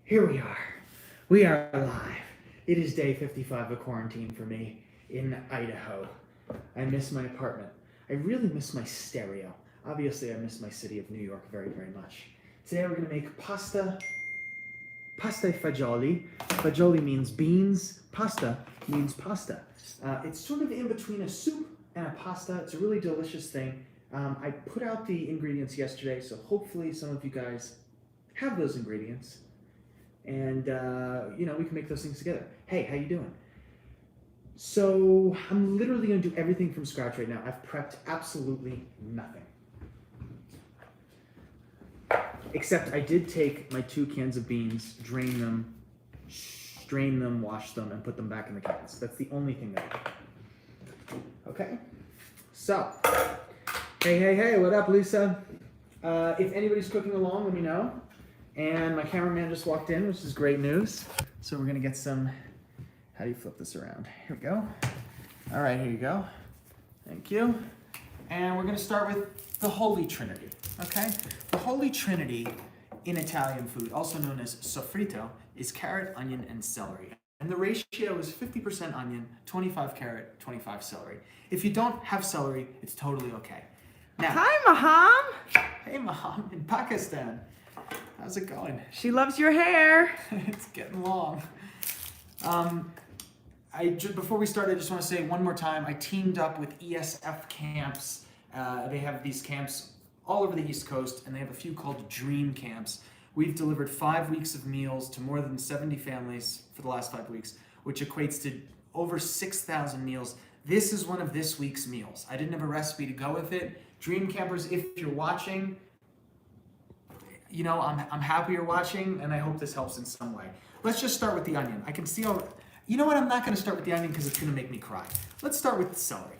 Here we are. We are alive. It is day 55 of quarantine for me in Idaho. I miss my apartment. I really miss my stereo. Obviously, I miss my city of New York very, very much. Today we're going to make pasta fagioli. Fagioli means beans. Pasta means pasta. It's sort of in between a soup and a pasta. It's a really delicious thing. I put out the ingredients yesterday, so hopefully some of you guys have those ingredients. And, we can make those things together. Hey, how you doing? So I'm literally going to do everything from scratch right now. I've prepped absolutely nothing. Except I did take my 2 cans of beans, strain them, wash them, and put them back in the cans. That's the only thing that I did. Okay? So, hey, what up, Lisa? If anybody's cooking along, let me know. And my cameraman just walked in, which is great news. So we're gonna get some, how do you flip this around? Here we go. All right, here you go. Thank you. And we're gonna start with the Holy Trinity, okay? The Holy Trinity in Italian food, also known as soffritto, is carrot, onion, and celery. And the ratio is 50% onion, 25 carrot, 25 celery. If you don't have celery, it's totally okay. Now, hi, Maham. Hey, Maham, in Pakistan. How's it going? She loves your hair. It's getting long. Before we start, I just want to say one more time, I teamed up with ESF camps. They have these camps all over the East Coast, and they have a few called Dream Camps. We've delivered 5 weeks of meals to more than 70 families for the last 5 weeks, which equates to over 6,000 meals. This is one of this week's meals. I didn't have a recipe to go with it. Dream Campers, if you're watching, I'm happy you're watching, and I hope this helps in some way. Let's just start with the onion. I can see you know what? I'm not going to start with the onion because it's going to make me cry. Let's start with the celery.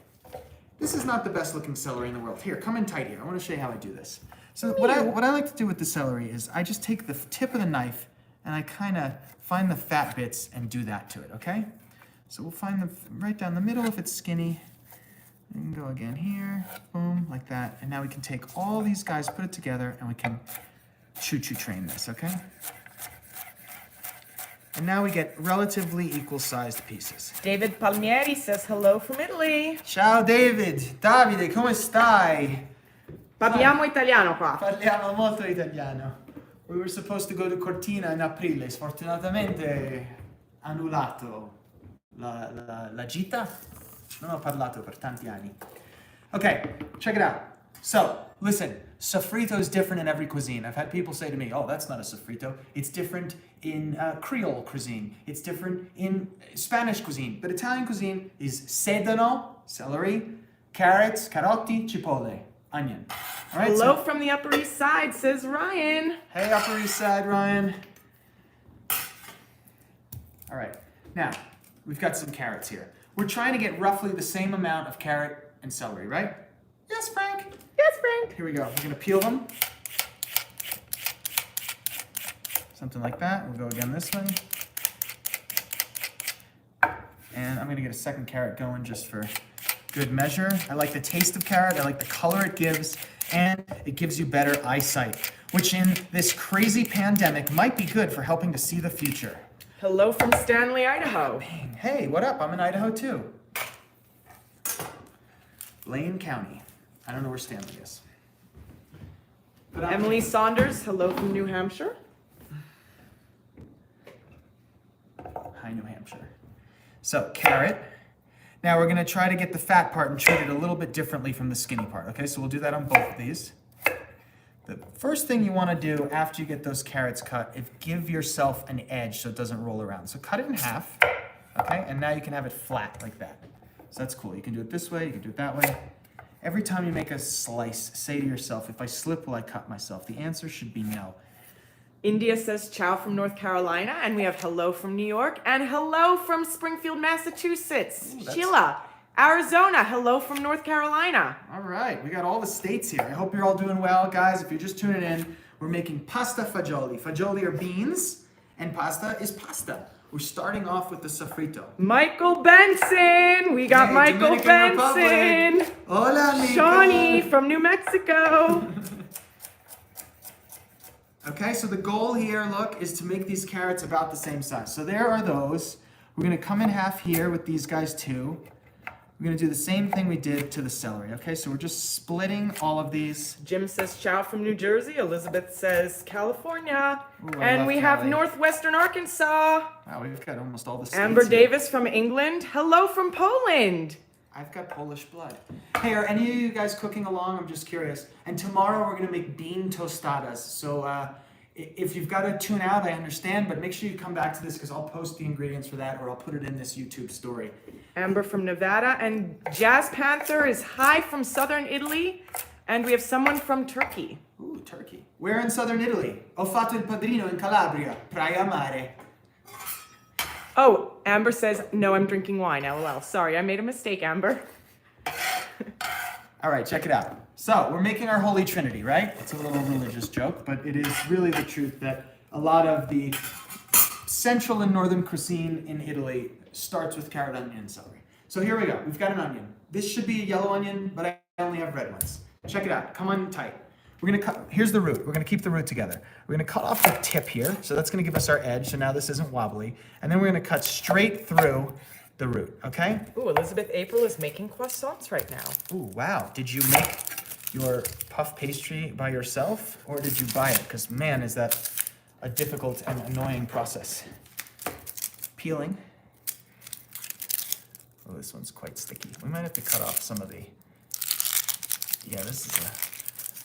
This is not the best looking celery in the world. Here, come in tight here. I want to show you how I do this. So what I like to do with the celery is I just take the tip of the knife and I kind of find the fat bits and do that to it, okay? So we'll find them right down the middle if it's skinny. And go again here, boom, like that. And now we can take all these guys, put it together, and we can choo-choo train this, okay? And now we get relatively equal-sized pieces. David Palmieri says hello from Italy. Ciao David! Davide, come stai? Parliamo italiano qua. Parliamo molto italiano. We were supposed to go to Cortina in aprile, sfortunatamente annullato la gita. Non ho parlato per tanti anni. Okay, check it out. So, listen, soffritto is different in every cuisine. I've had people say to me, oh, that's not a soffritto. It's different in Creole cuisine. It's different in Spanish cuisine. But Italian cuisine is sedano, celery, carrots, carotti, cipolle, onion. All right, hello from the Upper East Side, says Ryan. Hey, Upper East Side, Ryan. All right, now, we've got some carrots here. We're trying to get roughly the same amount of carrot and celery, right? Yes, Frank. Yes, Frank. Here we go. We're going to peel them. Something like that. We'll go again this way. And I'm going to get a second carrot going just for good measure. I like the taste of carrot. I like the color it gives. And it gives you better eyesight, which in this crazy pandemic might be good for helping to see the future. Hello from Stanley, Idaho. Hey, what up? I'm in Idaho too. Blaine County. I don't know where Stanley is. But Emily Saunders, hello from New Hampshire. Hi, New Hampshire. So, carrot. Now we're going to try to get the fat part and treat it a little bit differently from the skinny part. Okay, so we'll do that on both of these. The first thing you want to do after you get those carrots cut is give yourself an edge so it doesn't roll around. So cut it in half, okay? And now you can have it flat like that. So that's cool. You can do it this way, you can do it that way. Every time you make a slice, say to yourself, if I slip, will I cut myself? The answer should be no. India says ciao from North Carolina, and we have hello from New York, and hello from Springfield, Massachusetts. Ooh, Sheila, Arizona, hello from North Carolina. All right, we got all the states here. I hope you're all doing well, guys. If you're just tuning in, we're making pasta fagioli. Fagioli are beans, and pasta is pasta. We're starting off with the soffritto. Michael Benson, we got Hey, Michael Dominican Benson. Republic. Hola, amigo. Shawnee from New Mexico. Okay, so the goal here, look, is to make these carrots about the same size. So there are those. We're gonna come in half here with these guys too. We're gonna do the same thing we did to the celery. Okay, so we're just splitting all of these. Jim says ciao from New Jersey. Elizabeth says California. Ooh, I And love we have Cali. Northwestern Arkansas. Wow, we've got almost all the states Amber here. Davis from England. Hello from Poland. I've got Polish blood. Hey, are any of you guys cooking along? I'm just curious. And tomorrow we're gonna make bean tostadas. So if you've got to tune out, I understand, but make sure you come back to this because I'll post the ingredients for that or I'll put it in this YouTube story. Amber from Nevada. And Jazz Panther is hi from southern Italy. And we have someone from Turkey. Ooh, Turkey. Where in southern Italy? Ho fatto il padrino in Calabria, Praia Mare. Oh, Amber says, no, I'm drinking wine. LOL. Sorry, I made a mistake, Amber. All right, check it out. So we're making our Holy Trinity, right? It's a little religious joke, but it is really the truth that a lot of the central and northern cuisine in Italy starts with carrot, onion, and celery. So here we go. We've got an onion. This should be a yellow onion, but I only have red ones. Check it out. Come on tight. We're gonna cut. Here's the root. We're gonna keep the root together. We're gonna cut off the tip here, so that's gonna give us our edge. So now this isn't wobbly, and then we're gonna cut straight through the root. Okay? Ooh, Elizabeth April is making croissants right now. Ooh, wow. Did you make your puff pastry by yourself or did you buy it? Because man, is that a difficult and annoying process. Peeling. Oh, this one's quite sticky. We might have to cut off some of the, yeah, this is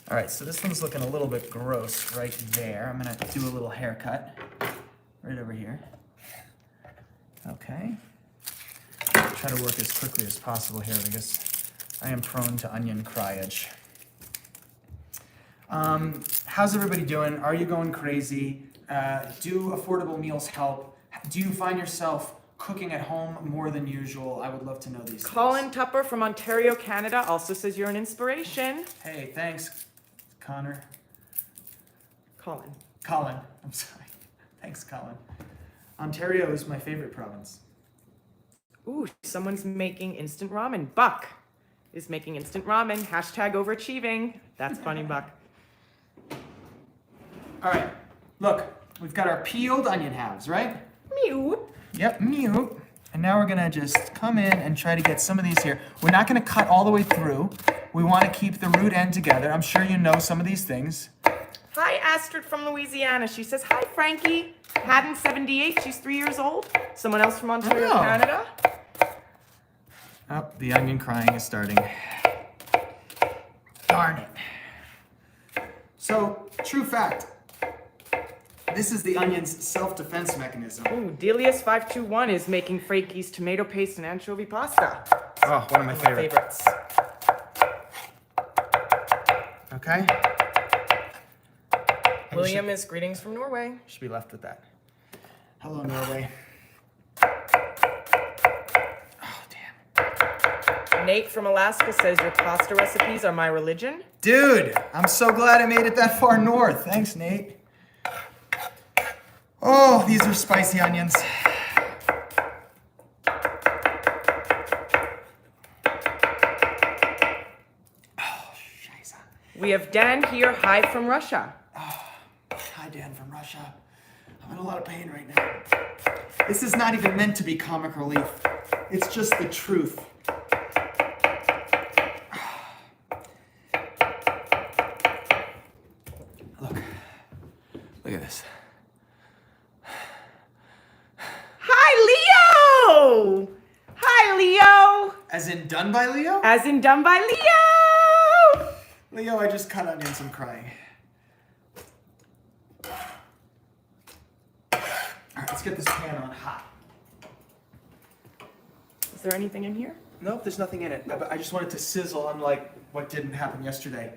all right, so this one's looking a little bit gross right there. I'm gonna do a little haircut right over here. Okay. Try to work as quickly as possible here because I am prone to onion cryage. How's everybody doing? Are you going crazy? Do affordable meals help? Do you find yourself cooking at home more than usual? I would love to know these Colin things. Tupper from Ontario, Canada also says you're an inspiration. Hey, thanks, Connor. Colin. I'm sorry. Thanks, Colin. Ontario is my favorite province. Ooh, someone's making instant ramen. Buck is making instant ramen. Hashtag overachieving. That's funny, Buck. All right, look, we've got our peeled onion halves, right? Mew. Yep, mute. And now we're gonna just come in and try to get some of these here. We're not gonna cut all the way through. We wanna keep the root end together. I'm sure you know some of these things. Hi, Astrid from Louisiana. She says, hi, Frankie. Haddon, 78. She's 3 years old. Someone else from Ontario, Oh. Canada. Oh, the onion crying is starting. Darn it. So, true fact. This is the onion's self-defense mechanism. Ooh, Delius521 is making Frankie's tomato paste and anchovy pasta. Oh, one of my favorites. Okay. William is greetings from Norway. Should be left with that. Hello, Norway. Oh, damn. Nate from Alaska says your pasta recipes are my religion. Dude, I'm so glad I made it that far north. Thanks, Nate. Oh, these are spicy onions. Oh, scheiße. We have Dan here, hi from Russia. Hi, Dan from Russia. I'm in a lot of pain right now. This is not even meant to be comic relief. It's just the truth. Look at this. Hi, Leo! Hi, Leo! As in done by Leo? As in done by Leo! Leo, I just cut onions, I'm crying. All right, let's get this pan on hot. Is there anything in here? Nope, there's nothing in it. I just wanted to sizzle unlike what didn't happen yesterday.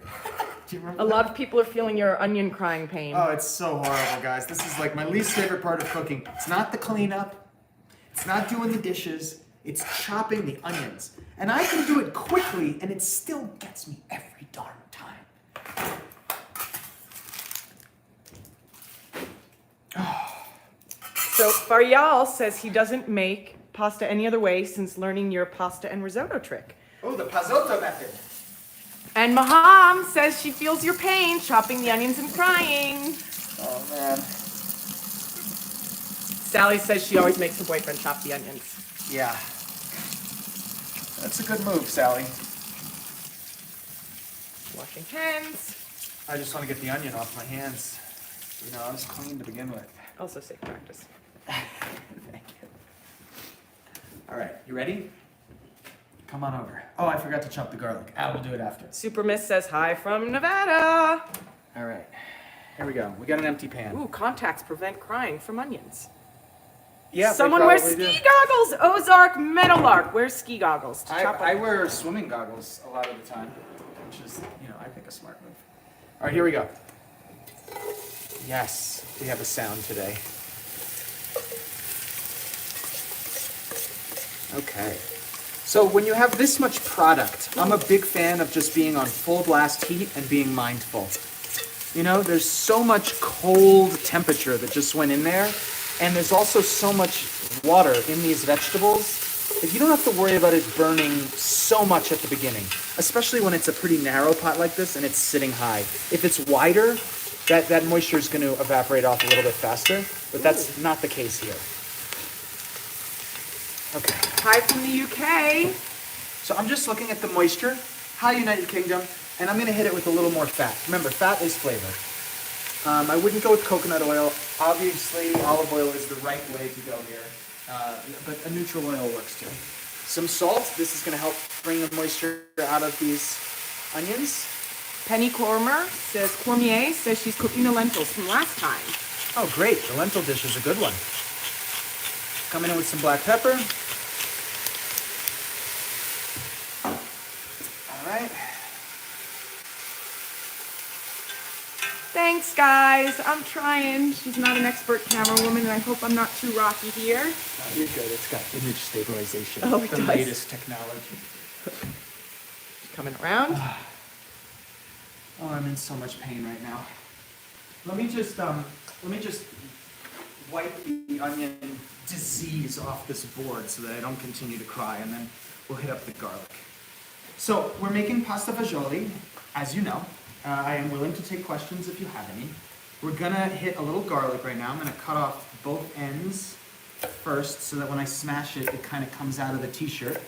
Do you remember A that? lot of people are feeling your onion crying pain. Oh, it's so horrible, guys. This is like my least favorite part of cooking. It's not the cleanup. It's not doing the dishes. It's chopping the onions. And I can do it quickly, and it still gets me every darn time. So Faryal says he doesn't make pasta any other way since learning your pasta and risotto trick. Oh, the Pasotto method. And Maham says she feels your pain chopping the onions and crying. man. Sally says she always makes her boyfriend chop the onions. Yeah. That's a good move, Sally. Washing hands. I just want to get the onion off my hands. You know, I was clean to begin with. Also safe practice. Thank you. All right, you ready? Come on over. Oh, I forgot to chop the garlic. I will do it after. Super Miss says hi from Nevada. All right, here we go. We got an empty pan. Ooh, contacts prevent crying from onions. Yeah, Someone wears ski goggles. Ozark Meadowlark wears ski goggles to chop I onions. wear swimming goggles a lot of the time, which is, you know, I think a smart move. All right, here we go. Yes, we have a sound today. Okay. So when you have this much product, I'm a big fan of just being on full blast heat and being mindful. You know, there's so much cold temperature that just went in there, and there's also so much water in these vegetables that you don't have to worry about it burning so much at the beginning, especially when it's a pretty narrow pot like this and it's sitting high. If it's wider, that moisture is going to evaporate off a little bit faster, but that's not the case here. Okay. Hi from the UK. So I'm just looking at the moisture. Hi, United Kingdom. And I'm going to hit it with a little more fat. Remember, fat is flavor. I wouldn't go with coconut oil. Obviously, olive oil is the right way to go here. But a neutral oil works too. Some salt. This is going to help bring the moisture out of these onions. Penny Cormier says she's cooking the lentils from last time. Oh, great. The lentil dish is a good one. Coming in with some black pepper. All right. Thanks, guys. I'm trying. She's not an expert camera woman, and I hope I'm not too rocky here. No, you're good. It's got image stabilization. Oh, it the does. latest technology. Coming around. Oh, I'm in so much pain right now. Let me just wipe the onion disease off this board so that I don't continue to cry, and then we'll hit up the garlic. So we're making pasta fagioli, as you know. I am willing to take questions if you have any. We're gonna hit a little garlic right now. I'm gonna cut off both ends first so that when I smash it, it kind of comes out of the t-shirt.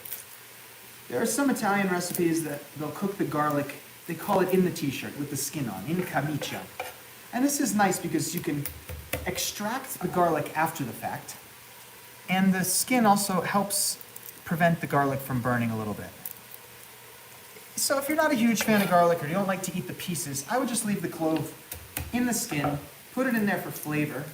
There are some Italian recipes that they'll cook the garlic, they call it in the t-shirt with the skin on, in camicia. And this is nice because you can extract the garlic after the fact, and the skin also helps prevent the garlic from burning a little bit. So if you're not a huge fan of garlic or you don't like to eat the pieces, I would just leave the clove in the skin, put it in there for flavor,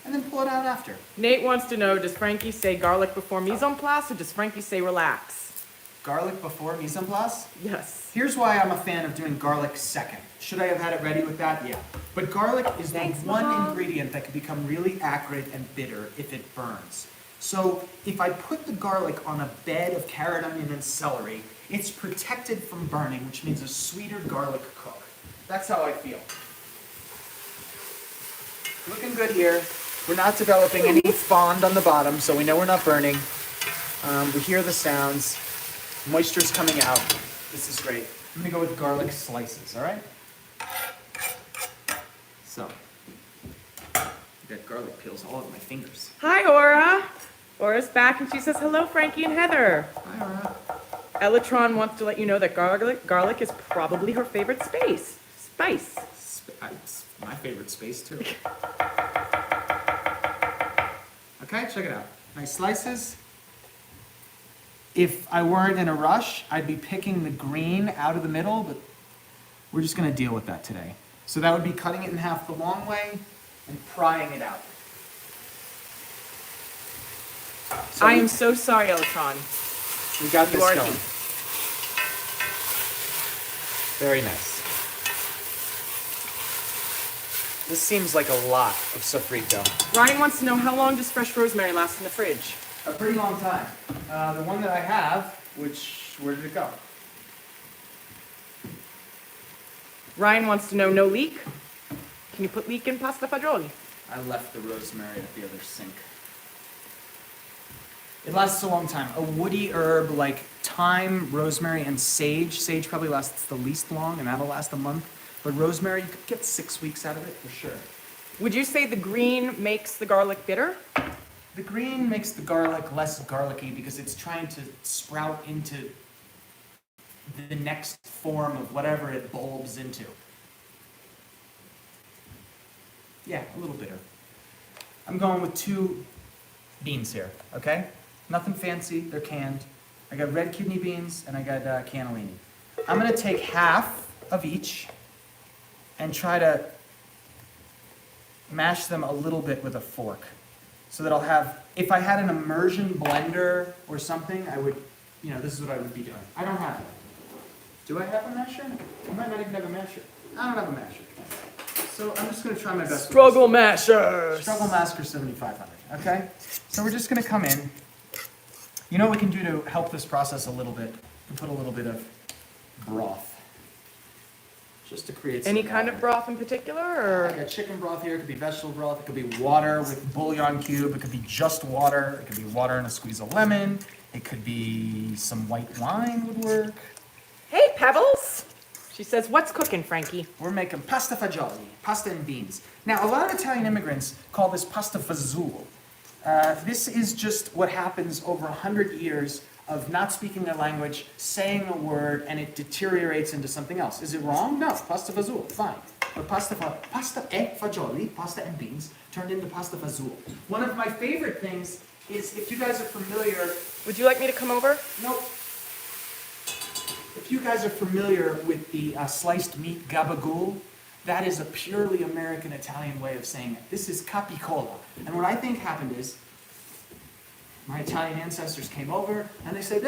and then pull it out after. Nate wants to know, does Frankie say garlic before mise en place, or does Frankie say relax? Garlic before mise en place? Yes. Here's why I'm a fan of doing garlic second. Should I have had it ready with that? Yeah. But garlic is Thanks, the one Mom. ingredient that can become really acrid and bitter if it burns. So if I put the garlic on a bed of carrot, onion, and celery, it's protected from burning, which means a sweeter garlic cook. That's how I feel. Looking good here. We're not developing any fond on the bottom, so we know we're not burning. We hear the sounds. Moisture's coming out. This is great. I'm gonna go with garlic slices, all right? So, I got garlic peels all over my fingers. Hi, Aura. Aura's back, and she says, hello, Frankie and Heather. Hi, Aura. Elatron wants to let you know that garlic is probably her favorite spice. It's my favorite space, too. Okay, check it out. Nice slices. If I weren't in a rush, I'd be picking the green out of the middle, but we're just gonna deal with that today. So that would be cutting it in half the long way and prying it out. So I am so sorry, Elatron. we got this You are going. he. Very nice. This seems like a lot of soffritto. Ryan wants to know, how long does fresh rosemary last in the fridge? A pretty long time. The one that I have, where did it go? Ryan wants to know, no leek? Can you put leek in pasta fagioli? I left the rosemary at the other sink. It lasts a long time. A woody herb like thyme, rosemary, and sage. Sage probably lasts the least long, and that'll last a month. But rosemary, you could get 6 weeks out of it for sure. Would you say the green makes the garlic bitter? The green makes the garlic less garlicky because it's trying to sprout into the next form of whatever it bulbs into. Yeah, a little bitter. I'm going with 2 beans here, okay? Nothing fancy, they're canned. I got red kidney beans and I got cannellini. I'm gonna take half of each and try to mash them a little bit with a fork so that I'll have, if I had an immersion blender or something, I would, this is what I would be doing. I don't have it. Do I have a masher? I might not even have a masher. I don't have a masher. So I'm just gonna try my best. Struggle mashers. Struggle Master 7500, okay? So we're just gonna come in. You know what we can do to help this process a little bit? We can put a little bit of broth. Just to create some Any kind of broth in particular, or? I got chicken broth here, it could be vegetable broth, it could be water with bouillon cube, it could be just water, it could be water and a squeeze of lemon, it could be some white wine would work. Hey, Pebbles! She says, what's cooking, Frankie? We're making pasta fagioli, pasta and beans. Now, a lot of Italian immigrants call this pasta fazool. This is just what happens over 100 years of not speaking their language, saying a word, and it deteriorates into something else. Is it wrong? No, pasta fazool, fine. But pasta e fagioli, pasta and beans, turned into pasta fazool. One of my favorite things is, if you guys are familiar... Would you like me to come over? Nope. If you guys are familiar with the sliced meat gabagool, that is a purely American Italian way of saying it. This is capicola. And what I think happened is, my Italian ancestors came over and they said,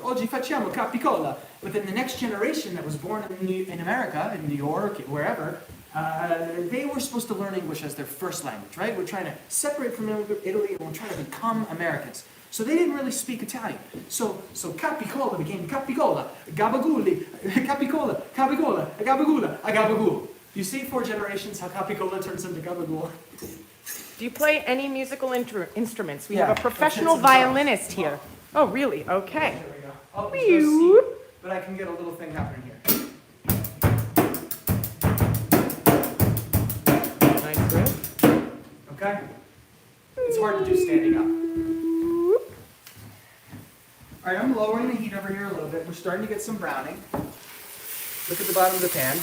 oggi facciamo capicola. But then the next generation that was born in America, in New York, wherever, they were supposed to learn English as their first language, right? We're trying to separate from Italy and we're trying to become Americans. So they didn't really speak Italian. So capicola became capicola, gabaguli, capicola, capicola, gabagula, agabagool. You see 4 generations how capicola turns into gabagool? Do you play any musical instruments? We Yeah, have a professional that's it, some violinist drums. here. Oh, really? Okay. There we go. Oh, there's no seat, but I can get a little thing happening here. Nice riff. Okay? It's hard to do standing up. All right, I'm lowering the heat over here a little bit. We're starting to get some browning. Look at the bottom of the pan.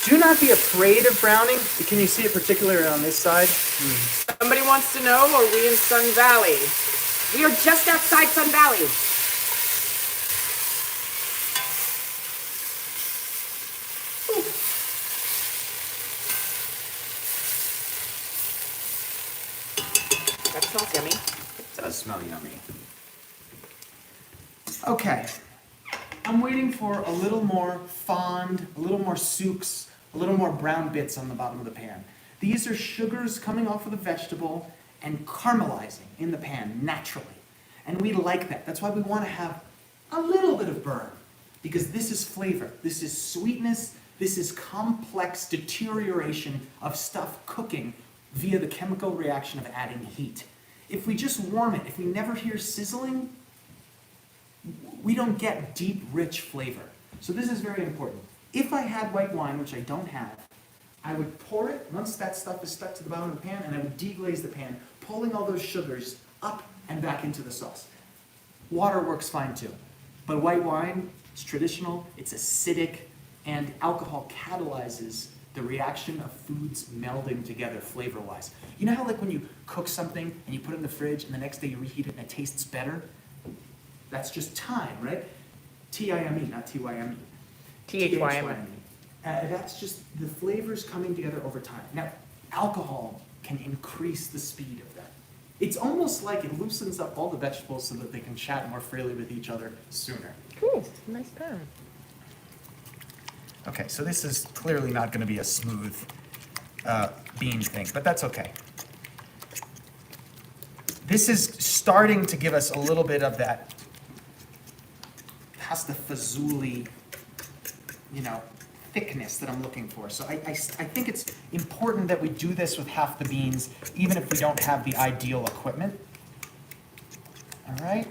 Do not be afraid of browning. Can you see it particularly on this side? Somebody wants to know, are we in Sun Valley? We are just outside Sun Valley. That smells yummy. It does smell yummy. Okay. I'm waiting for a little more fond, a little more soups, a little more brown bits on the bottom of the pan. These are sugars coming off of the vegetable and caramelizing in the pan naturally. And we like that. That's why we want to have a little bit of burn, because this is flavor, this is sweetness, this is complex deterioration of stuff cooking via the chemical reaction of adding heat. If we just warm it, if we never hear sizzling, we don't get deep, rich flavor. So this is very important. If I had white wine, which I don't have, I would pour it, once that stuff is stuck to the bottom of the pan, and I would deglaze the pan, pulling all those sugars up and back into the sauce. Water works fine too. But white wine, it's traditional, it's acidic, and alcohol catalyzes the reaction of foods melding together flavor-wise. You know how like when you cook something and you put it in the fridge and the next day you reheat it and it tastes better? That's just time, right? T-I-M-E, not T-Y-M-E. T-H-Y-M-E. That's just the flavors coming together over time. Now, alcohol can increase the speed of that. It's almost like it loosens up all the vegetables so that they can chat more freely with each other sooner. Cool, nice pan. Okay, so this is clearly not going to be a smooth bean thing, but that's okay. This is starting to give us a little bit of that pasta fazooli, thickness that I'm looking for. So I think it's important that we do this with half the beans, even if we don't have the ideal equipment. All right.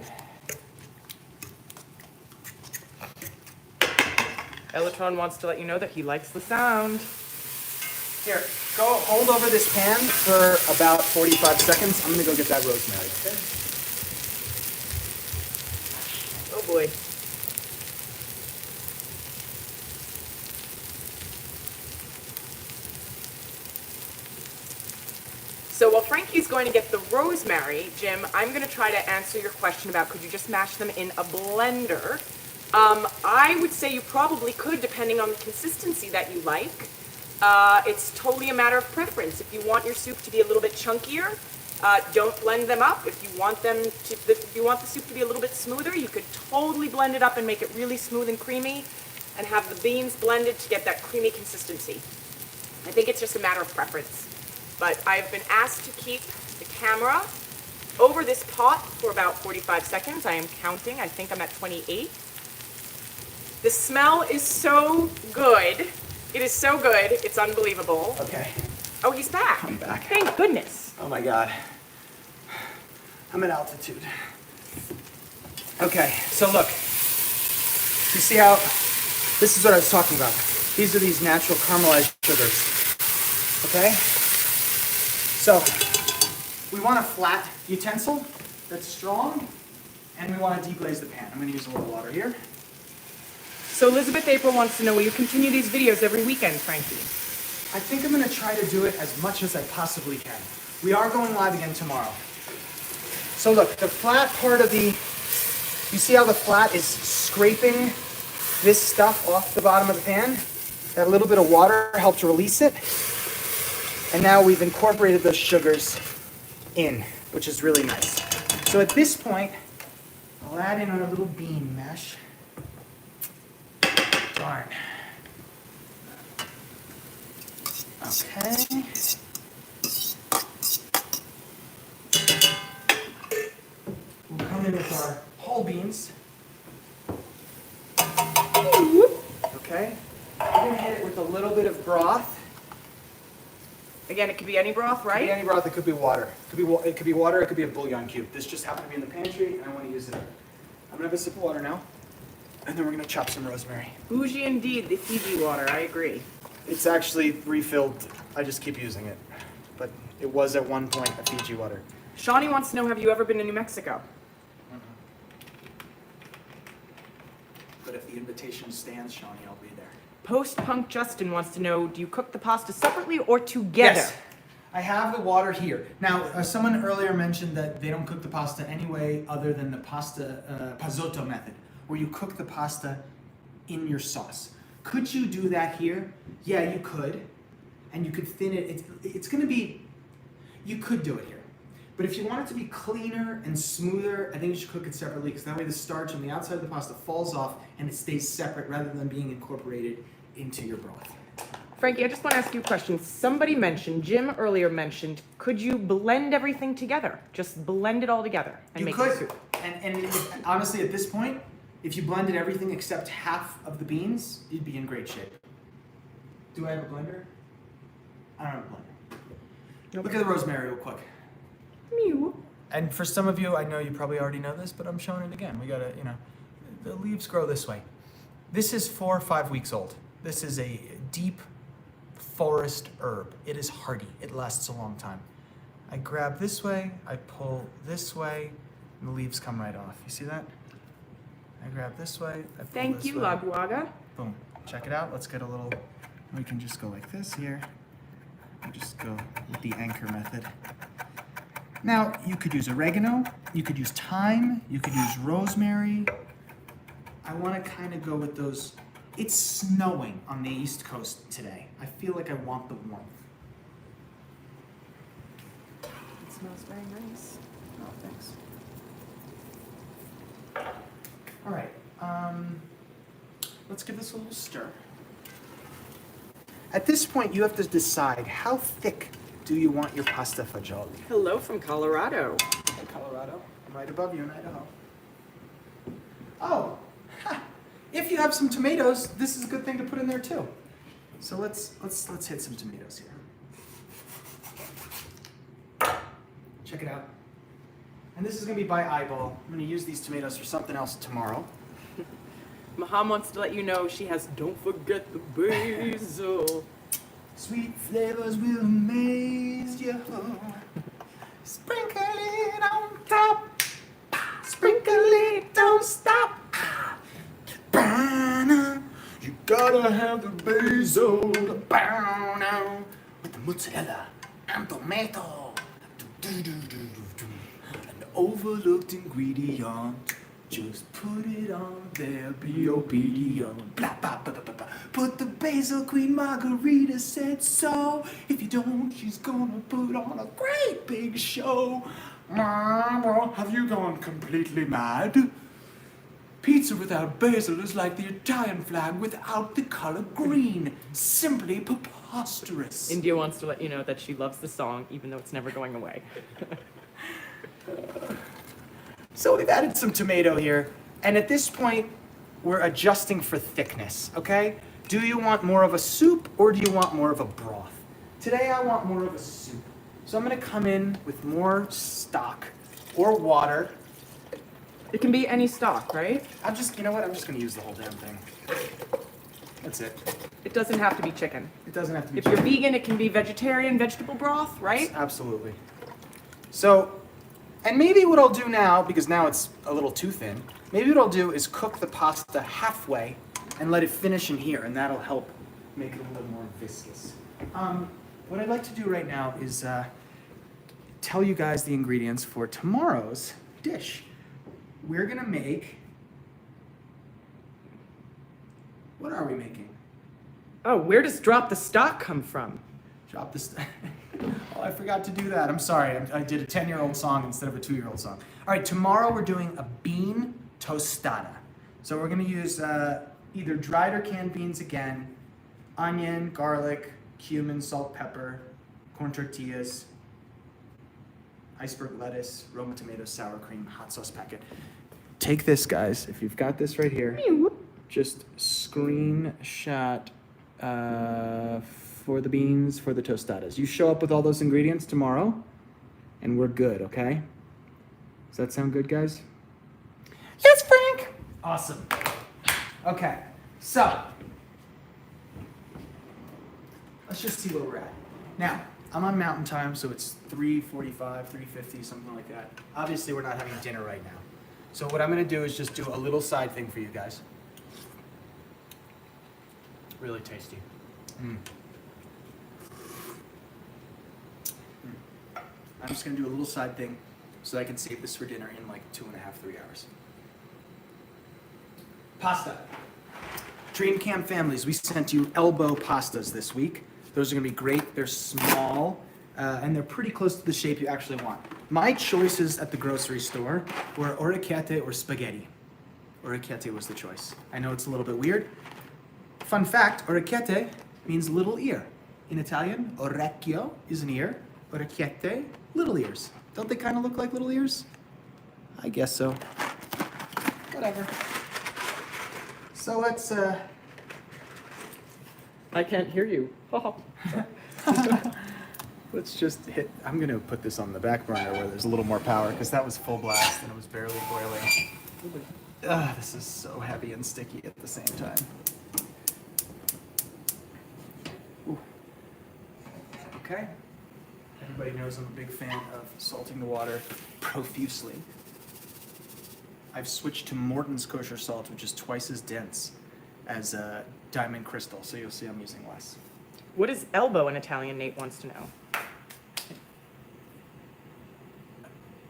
Elatron wants to let you know that he likes the sound. Here, Go hold over this pan for about 45 seconds. I'm gonna go get that rosemary. Okay? Oh boy. So while Frankie's going to get the rosemary, Jim, I'm going to try to answer your question about could you just mash them in a blender. I would say you probably could, depending on the consistency that you like. It's totally a matter of preference. If you want your soup to be a little bit chunkier, don't blend them up. If you want the soup to be a little bit smoother, you could totally blend it up and make it really smooth and creamy, and have the beans blended to get that creamy consistency. I think it's just a matter of preference. But I've been asked to keep the camera over this pot for about 45 seconds. I am counting. I think I'm at 28. The smell is so good. It is so good. It's unbelievable. Okay. Oh, he's back. I'm back. Thank goodness. Oh my God. I'm at altitude. Okay, so look. You see how, this is what I was talking about. These are these natural caramelized sugars. Okay? So, we want a flat utensil that's strong, and we want to deglaze the pan. I'm going to use a little water here. So Elizabeth April wants to know, will you continue these videos every weekend, Frankie? I think I'm going to try to do it as much as I possibly can. We are going live again tomorrow. So look, the flat part of the, you see how the flat is scraping this stuff off the bottom of the pan? That little bit of water helped release it. And now we've incorporated those sugars in, which is really nice. So at this point, I'll add in our little bean mesh. Darn. Okay. We'll come in with our whole beans. Okay. We're gonna hit it with a little bit of broth. Again, it could be any broth, It could right? be any broth. It could be water. It could be water. It could be a bullion cube. This just happened to be in the pantry, and I want to use it. I'm gonna have a sip of water now, and then we're gonna chop some rosemary. Bougie indeed, the Fiji water, I agree. It's actually refilled. I just keep using it, but it was at one point a Fiji water. Shawnee wants to know, have you ever been to New Mexico? But if the invitation stands, Shawnee, I'll be there. Post-punk Justin wants to know, do you cook the pasta separately or together? Yes. I have the water here. Now, someone earlier mentioned that they don't cook the pasta any way other than the pasta pasotto method, where you cook the pasta in your sauce. Could you do that here? Yeah, you could. And you could thin it. It's going to be, you could do it here. But if you want it to be cleaner and smoother, I think you should cook it separately, because that way the starch on the outside of the pasta falls off and it stays separate rather than being incorporated into your broth. Frankie, I just want to ask you a question. Somebody mentioned, Jim earlier mentioned, could you blend everything together? Just blend it all together and make it a soup. And honestly, at this point, if you blended everything except half of the beans, you'd be in great shape. Do I have a blender? I don't have a blender. Nope. Look at the rosemary real quick. Mew. And for some of you, I know you probably already know this, but I'm showing it again. We gotta, the leaves grow this way. This is 4 or 5 weeks old. This is a deep forest herb. It is hardy. It lasts a long time. I grab this way, I pull this way, and the leaves come right off. You see that? I grab this way, I pull Thank this you, way. Laguaga. Boom. Check it out. Let's get a little, we can just go like this here. And just go with the anchor method. Now, you could use oregano, you could use thyme, you could use rosemary. I want to kind of go with those. It's snowing on the East Coast today. I feel like I want the warmth. It smells very nice. Oh, thanks. All right, let's give this a little stir. At this point, you have to decide how thick do you want your pasta fagioli. Hello from Colorado. Hey, Colorado. I'm right above you in Idaho. Oh, if you have some tomatoes, this is a good thing to put in there too. So let's hit some tomatoes here. Check it out. And this is gonna be by eyeball. I'm gonna use these tomatoes for something else tomorrow. Maham wants to let you know she has don't forget the basil. Sweet flavors will amaze you. Sprinkle it on top. Sprinkle it, don't stop. You gotta have the basil. With the mozzarella and tomato. An overlooked ingredient. Just put it on there, be obedient. Blah, blah, blah, blah, blah. Put the basil, Queen Margarita said so. If you don't, she's gonna put on a great big show. Mama, have you gone completely mad? Pizza without basil is like the Italian flag without the color green. Simply preposterous. India wants to let you know that she loves the song, even though it's never going away. So we've added some tomato here, and at this point, we're adjusting for thickness, okay? Do you want more of a soup, or do you want more of a broth? Today I want more of a soup. So I'm gonna come in with more stock, or water. It can be any stock, right? You know what, I'm just gonna use the whole damn thing. That's it. It doesn't have to be chicken. It doesn't have to be If you're vegan, it can be vegetarian vegetable broth, right? Absolutely. So, and maybe what I'll do now, because now it's a little too thin, maybe what I'll do is cook the pasta halfway and let it finish in here, and that'll help make it a little more viscous. What I'd like to do right now is tell you guys the ingredients for tomorrow's dish. We're gonna make, what are we making? Oh, where does drop the stock come from? Drop this. Oh, I forgot to do that. I'm sorry. I did a 10-year-old song instead of a 2-year-old song. All right, tomorrow we're doing a bean tostada. So we're going to use either dried or canned beans again, onion, garlic, cumin, salt, pepper, corn tortillas, iceberg lettuce, Roma tomatoes, sour cream, hot sauce packet. Take this, guys. If you've got this right here, just screenshot for the beans, for the tostadas. You show up with all those ingredients tomorrow, and we're good, okay? Does that sound good, guys? Yes, Frank! Awesome. Okay, so, let's just see where we're at. Now, I'm on mountain time, so it's 3:45, 3:50, something like that. Obviously, we're not having dinner right now. So what I'm gonna do is just do a little side thing for you guys. Really tasty. I'm just gonna do a little side thing so that I can save this for dinner in like 2.5, 3 hours. Pasta. Dream Camp families, we sent you elbow pastas this week. Those are gonna be great. They're small, and they're pretty close to the shape you actually want. My choices at the grocery store were orecchiette or spaghetti. Orecchiette was the choice. I know it's a little bit weird. Fun fact, orecchiette means little ear. In Italian, orecchio is an ear, orecchiette, little ears. Don't they kind of look like little ears? I guess so. Whatever. So let's, I can't hear you. let's just hit, I'm gonna put this on the back burner where there's a little more power, because that was full blast and it was barely boiling. This is so heavy and sticky at the same time. Ooh. Okay. Everybody knows I'm a big fan of salting the water profusely. I've switched to Morton's kosher salt, which is twice as dense as diamond crystal, so you'll see I'm using less. What is elbow in Italian, Nate wants to know?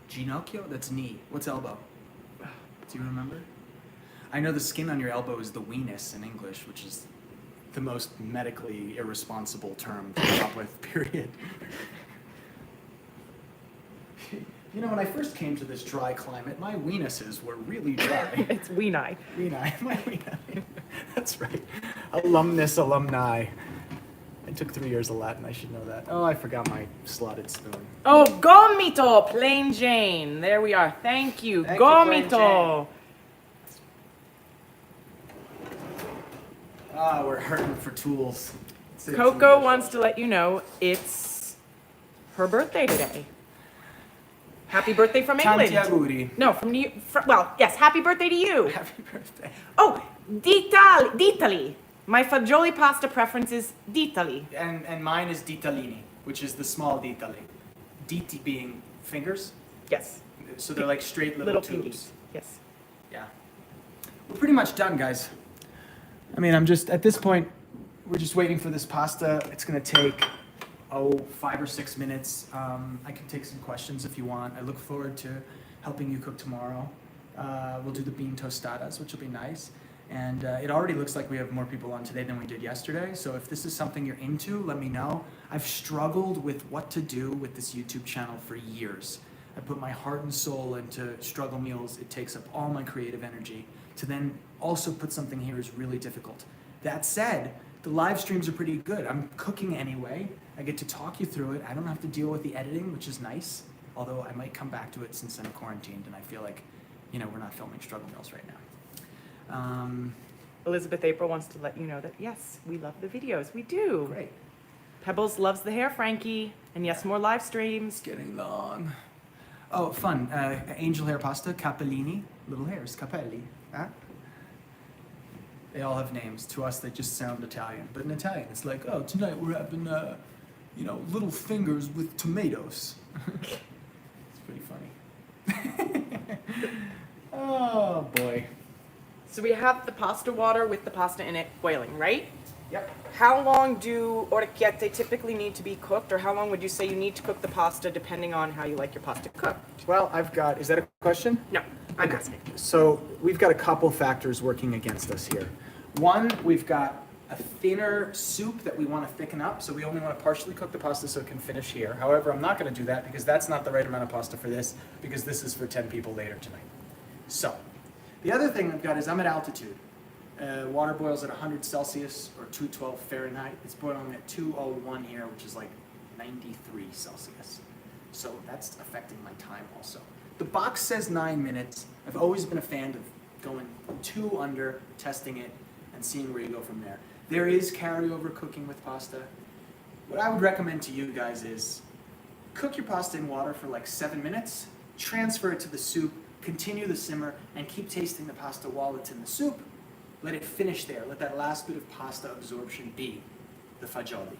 Ginocchio? That's knee. What's elbow? Do you remember? I know the skin on your elbow is the weenus in English, which is the most medically irresponsible term to come up with, period. You know, when I first came to this dry climate, my weenuses were really dry. It's weeni. Weeni, my weeni. That's right. Alumnus, alumni. I took 3 years of Latin, I should know that. Oh, I forgot my slotted spoon. Oh, gomito, plain Jane. There we are. Thank you. Thank you, Plain Gomito. Ah, we're hurting for tools. Coco wants to let you know it's her birthday today. Happy birthday from England. Tanti auguri. No, from well, yes, happy birthday to you. Happy birthday. Oh, d'Italy. My fagioli pasta preference is d'Italy. And mine is ditalini, which is the small ditali. Diti being fingers, Yes. so they're like straight little tubes. pinkies. Yes. Yeah. We're pretty much done, guys. I mean, I'm just, at this point, we're just waiting for this pasta. It's gonna take, 5 or 6 minutes. I can take some questions if you want. I look forward to helping you cook tomorrow. We'll do the bean tostadas, which will be nice. And it already looks like we have more people on today than we did yesterday. So if this is something you're into, let me know. I've struggled with what to do with this YouTube channel for years. I put my heart and soul into struggle meals. It takes up all my creative energy. To then also put something here is really difficult. That said, the live streams are pretty good. I'm cooking anyway. I get to talk you through it. I don't have to deal with the editing, which is nice. Although I might come back to it since I'm quarantined and I feel like, we're not filming struggle meals right now. Elizabeth April wants to let you know that yes, we love the videos. We do. Great. Pebbles loves the hair, Frankie. And yes, more live streams. Getting long. Oh, fun. Angel hair pasta, capellini, little hairs, capelli. Huh? They all have names. To us, they just sound Italian. But in Italian, it's like, oh, tonight we're having, little fingers with tomatoes. It's pretty funny. Oh, boy. So we have the pasta water with the pasta in it boiling, right? Yep. How long do orecchiette typically need to be cooked, or how long would you say you need to cook the pasta depending on how you like your pasta cooked? Well, is that a question? No, I'm Okay. asking. So we've got a couple factors working against us here. One, we've got a thinner soup that we want to thicken up, so we only want to partially cook the pasta so it can finish here. However, I'm not going to do that because that's not the right amount of pasta for this, because this is for 10 people later tonight. So, the other thing I've got is I'm at altitude. Water boils at 100 Celsius or 212 Fahrenheit. It's boiling at 201 here, which is like 93 Celsius. So that's affecting my time also. The box says 9 minutes. I've always been a fan of going 2 under, testing it, and seeing where you go from there. There is carryover cooking with pasta. What I would recommend to you guys is cook your pasta in water for like 7 minutes, transfer it to the soup, continue the simmer, and keep tasting the pasta while it's in the soup. Let it finish there. Let that last bit of pasta absorption be the fagioli.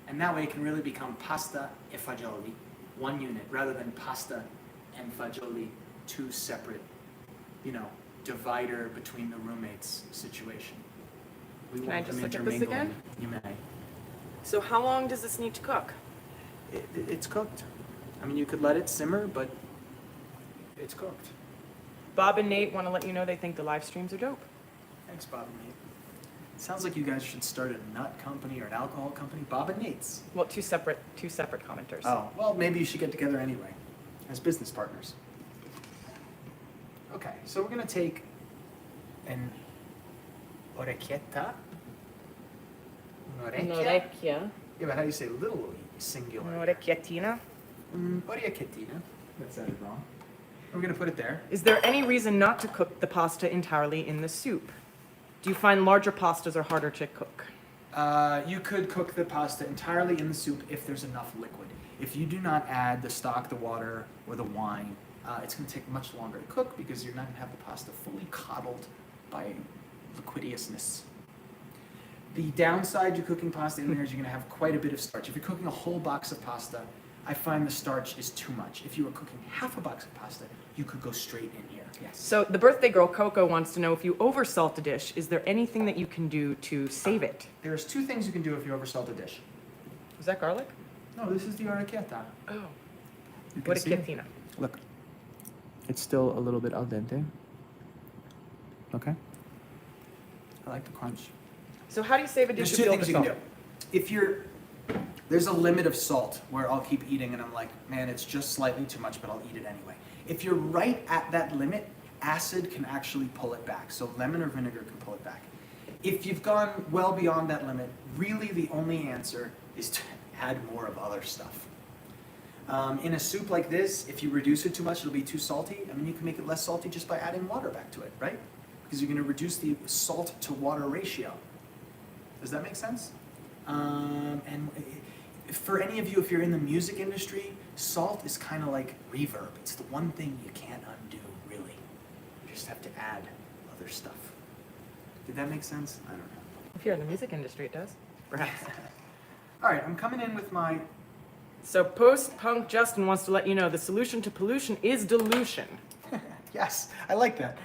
And that way it can really become pasta e fagioli, one unit, rather than pasta and fagioli, 2 separate, divider between the roommates situation. Can I just look at this again? You may. So how long does this need to cook? It's cooked. I mean, you could let it simmer, but it's cooked. Bob and Nate want to let you know they think the live streams are dope. Thanks, Bob and Nate. It sounds like you guys should start a nut company or an alcohol company. Bob and Nate's. Well, two separate commenters. Oh, well, maybe you should get together anyway, as business partners. Okay, so we're gonna take an orecchietta. An orecchia. Yeah, but how do you say little singular? Orecchiettina. Orecchiettina. That sounded wrong. We're gonna put it there. Is there any reason not to cook the pasta entirely in the soup? Do you find larger pastas are harder to cook? You could cook the pasta entirely in the soup if there's enough liquid. If you do not add the stock, the water, or the wine, it's going to take much longer to cook because you're not going to have the pasta fully coddled by liquidiousness. The downside to cooking pasta in there is you're going to have quite a bit of starch. If you're cooking a whole box of pasta, I find the starch is too much. If you were cooking half a box of pasta, you could go straight in here. Yes. So the birthday girl Coco wants to know, if you oversalt a dish, is there anything that you can do to save it? There's 2 things you can do if you oversalt a dish. Is that garlic? No, this is the orecchietta. Oh. You can see it. Orecchiettina. Look, it's still a little bit al dente. Okay. I like the crunch. So how do you save a dish There's if 2 you things you can oversalt? do. If there's a limit of salt where I'll keep eating and I'm like, man, it's just slightly too much, but I'll eat it anyway. If you're right at that limit, acid can actually pull it back. So lemon or vinegar can pull it back. If you've gone well beyond that limit, really the only answer is to add more of other stuff. In a soup like this, if you reduce it too much, it'll be too salty. I mean, you can make it less salty just by adding water back to it, right? Because you're going to reduce the salt to water ratio. Does that make sense? And for any of you, if you're in the music industry, salt is kind of like reverb. It's the one thing you can't undo, really. You just have to add other stuff. Did that make sense? I don't know. If you're in the music industry, it does. Perhaps. All right, I'm coming in with my. So post-punk Justin wants to let you know the solution to pollution is dilution. Yes, I like that.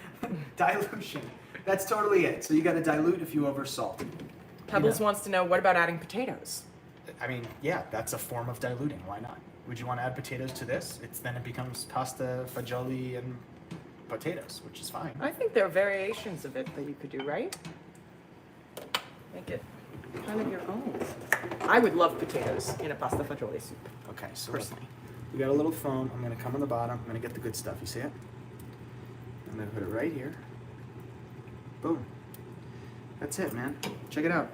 Dilution. That's totally it. So you got to dilute if you oversalt. Pebbles wants to know, what about adding potatoes? I mean, yeah, that's a form of diluting. Why not? Would you want to add potatoes to this? Then it becomes pasta, fagioli, and potatoes, which is fine. I think there are variations of it that you could do, right? Make it kind of your own. I would love potatoes in a pasta fagioli soup, Okay, so personally. we got a little foam. I'm gonna come on the bottom. I'm gonna get the good stuff. You see it? I'm gonna put it right here. Boom. That's it, man. Check it out.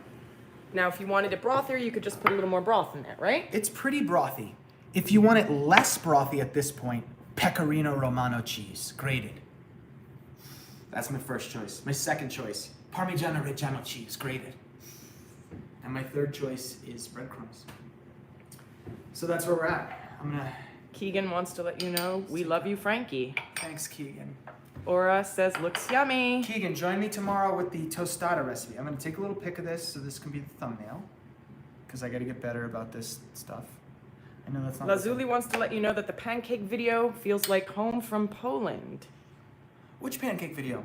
Now, if you wanted it brothier, you could just put a little more broth in there, right? It's pretty brothy. If you want it less brothy at this point, pecorino Romano cheese, grated. That's my first choice. My second choice, Parmigiano Reggiano cheese, grated. And my third choice is breadcrumbs. So that's where we're at. I'm gonna. Keegan wants to let you know, we love you, Frankie. Thanks, Keegan. Aura says, looks yummy. Keegan, join me tomorrow with the tostada recipe. I'm gonna take a little pic of this so this can be the thumbnail, because I gotta get better about this stuff. I know that's not. Lazuli wants to let you know that the pancake video feels like home from Poland. Which pancake video?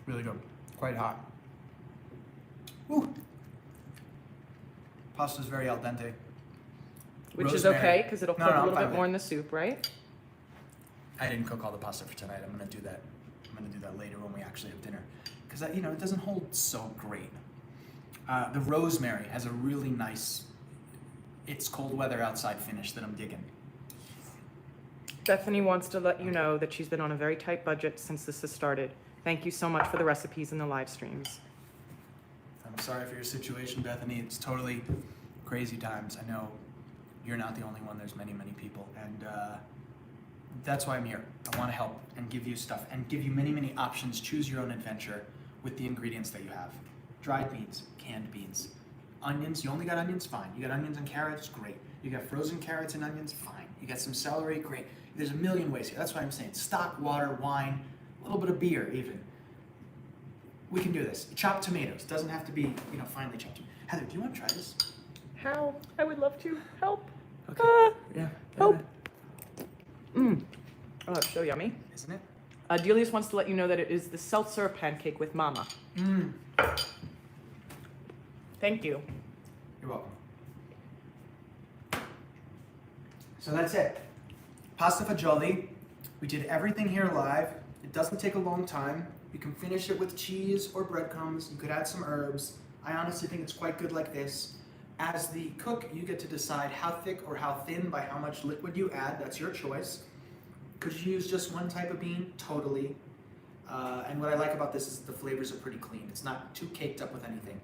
Really good. Quite hot. Woo. Pasta's very al dente. Which is Rosemary. okay, because it'll No, cook no, a I'm little fine bit with more it. in the soup, right? I didn't cook all the pasta for tonight. I'm gonna do that. I'm gonna do that later when we actually have dinner, because it doesn't hold so great. The rosemary has a really nice. It's cold weather outside finish that I'm digging. Bethany wants to let you know that she's been on a very tight budget since this has started. Thank you so much for the recipes and the live streams. I'm sorry for your situation, Bethany. It's totally crazy times. I know you're not the only one. There's many, many people, and that's why I'm here. I want to help and give you stuff and give you many, many options. Choose your own adventure with the ingredients that you have. Dried beans, canned beans, onions. You only got onions? Fine. You got onions and carrots? Great. You got frozen carrots and onions? Fine. You got some celery? Great. There's a million ways here. That's why I'm saying stock, water, wine, a little bit of beer even. We can do this. Chopped tomatoes. Doesn't have to be, finely chopped. Heather, do you want to try this? How? I would love to. Help. Okay. Yeah. Help. Oh, it's so yummy. Isn't it? Delius wants to let you know that it is the seltzer pancake with mama. Thank you. You're welcome. So that's it. Pasta fagioli. We did everything here live. It doesn't take a long time. You can finish it with cheese or breadcrumbs. You could add some herbs. I honestly think it's quite good like this. As the cook, you get to decide how thick or how thin by how much liquid you add. That's your choice. Could you use just one type of bean? Totally. And what I like about this is the flavors are pretty clean. It's not too caked up with anything.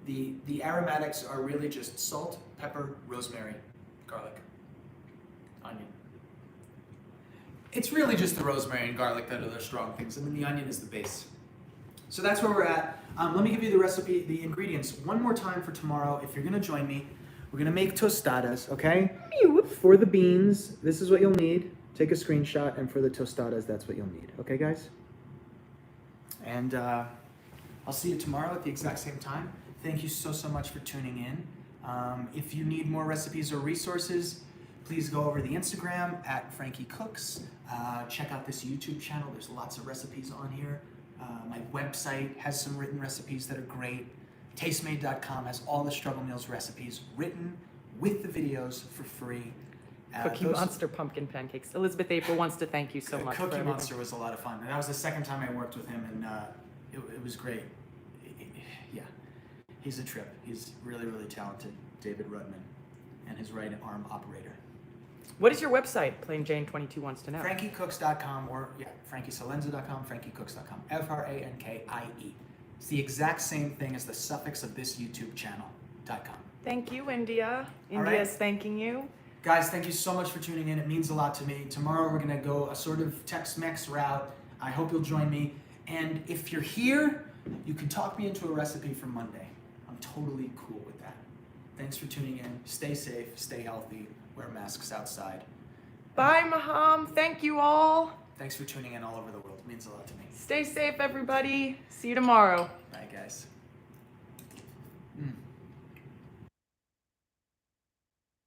The aromatics are really just salt, pepper, rosemary, garlic, onion. It's really just the rosemary and garlic that are the strong things, and then the onion is the base. So that's where we're at. Let me give you the recipe, the ingredients one more time for tomorrow. If you're gonna join me, we're gonna make tostadas, okay? For the beans, this is what you'll need. Take a screenshot, and for the tostadas, that's what you'll need. Okay, guys? And I'll see you tomorrow at the exact same time. Thank you so much for tuning in. If you need more recipes or resources, please go over the Instagram at Frankie Cooks. Check out this YouTube channel. There's lots of recipes on here. My website has some written recipes that are great. Tastemade.com has all the Struggle Meals recipes written with the videos for free. Cookie Monster pumpkin pancakes. Elizabeth April wants to thank you so much. for Cookie everything. Monster was a lot of fun. And that was the second time I worked with him, and it was great. Yeah, he's a trip. He's really, really talented, David Rudman, and his right arm operator. What is your website? Plain Jane 22 wants to know. FrankieCooks.com or FrankieSalenza.com, FrankieCooks.com, FRANKIE. It's the exact same thing as the suffix of this YouTube channel.com. Thank you, India. All right. India's thanking you. Guys, thank you so much for tuning in. It means a lot to me. Tomorrow we're going to go a sort of Tex-Mex route. I hope you'll join me. And if you're here, you can talk me into a recipe for Monday. I'm totally cool with that. Thanks for tuning in. Stay safe, stay healthy, wear masks outside. Bye, Maham. Thank you all. Thanks for tuning in all over the world. It means a lot to me. Stay safe, everybody. See you tomorrow. Bye, guys.